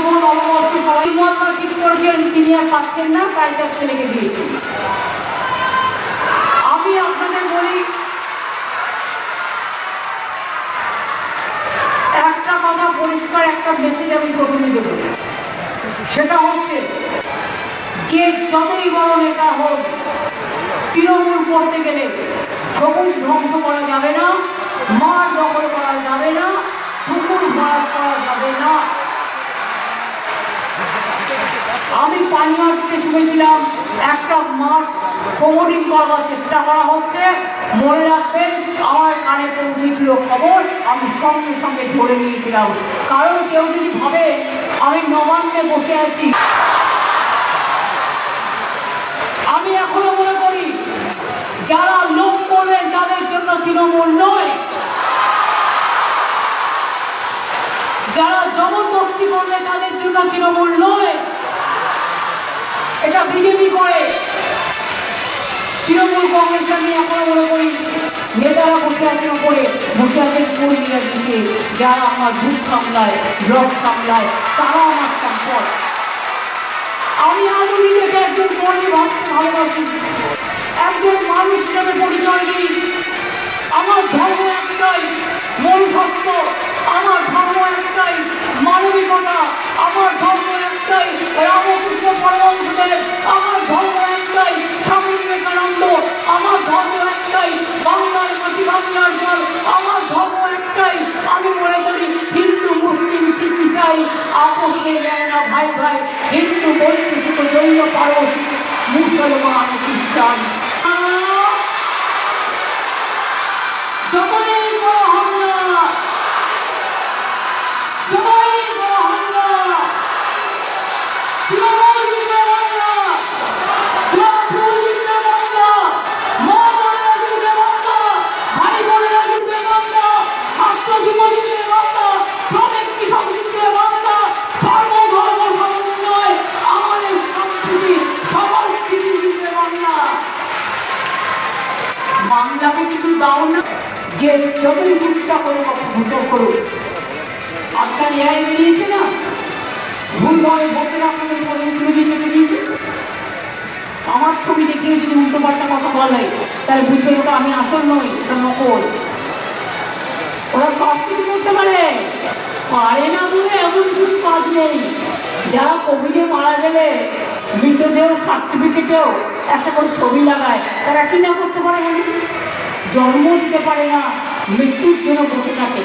শুভ নববর্ষ সবাই মহাত্মা ঠিক করেছেন, তিনি আর পাচ্ছেন না, তাই তার ছেলেকে দিয়েছেন। আমি আপনাদের বলি একটা কথা পরিষ্কার, একটা মেসেজ আমি প্রথমে দেব, সেটা হচ্ছে যে যতই বড় নেতা হোক, তৃণমূল করতে গেলে সবুজ ধ্বংস করা যাবে না, মাঠ দখল করা যাবে না, পুকুর ভরাট করা যাবে না। আমি পানিহাটিতে শুনেছিলাম একটা মাঠ প্রমোটিং করবার চেষ্টা করা হচ্ছে, মনে রাখবেন আমার কানে পৌঁছেছিল খবর, আমি সঙ্গে সঙ্গে ধরে নিয়েছিলাম। কারণ কেউ যদি ভাবে আমি নবান্নে বসে আছি, আমি এখনো মনে করি যারা লোক করবেন তাদের জন্য তৃণমূল নয়, যারা জবরদস্তি করবে তাদের জন্য তৃণমূল নয়, এটা বিজেপি করে। তৃণমূল কংগ্রেস আমি এখনো মনে করি নেতারা বসে আছেন ওপরে, বসে আছেন কর্মীরা নিচে, যারা আমার বুথ সামলায়, ব্লক সামলায়, তারা আমার সম্পদ। আমি আজও নিজেকে একজন কর্মী ভাবতে ভালোবাসি, একজন মানুষ হিসেবে পরিচয় দিই। আমার ধর্ম একটাই, মনুষ্যত্ব। আমার ধর্ম একটাই, মানবিকতা। আমার ধর্ম একটাই, রামকৃষ্ণ পরমহংসদেব। আমার ধর্ম একটাই, স্বামী বিবেকানন্দ। আমার ধর্ম একটাই, বাংলার মাটি বাংলার জল। আমার ধর্ম একটাই। আমি মনে করি হিন্দু মুসলিম শিখ ইসাই আপোষ হয়ে যায় না ভাই ভাই। হিন্দু বৌদ্ধ শিখ জৈন পারসিক মুসলমান খ্রিস্টান, যতই বড় হামলা, যতই বড় হামলা, তৃণমূল জিতবে বাংলা, তৃণমূল জিতবে বাংলা, মা বোনেরা জিতবে বাংলা, ভাই বোনেরা জিতবে বাংলা, ছাত্র যুব জিতবে বাংলা, শ্রমিক কৃষক জিতবে বাংলা, সর্বধর্ম সমন্বয় আমাদের সংস্কৃতি সংস্কৃতি জিতবে বাংলা। বাংলাকে কিছু দাও না, যে যতই গুচ্ছা করে ভোট করুক। আজকাল এআই বেরিয়েছে না, ভুলভাবে ভোটের আপনাদের তুলে দিতে বেরিয়েছে। আমার ছবি দেখিয়ে যদি উল্টো পাল্টা কথা বলে তাহলে বুঝবে ওটা আমি আসল নই, ওটা নকল। ওরা সব কিছু করতে পারে, পারে না বলে এমন কিছু কাজ নেই। যারা কোভিডে মারা গেলে মৃতদেহ সার্টিফিকেটেও একটা করে ছবি লাগায়, তারা কি না করতে পারে? জন্ম দিতে পারে না, মৃত্যুর জন্য বসে থাকে।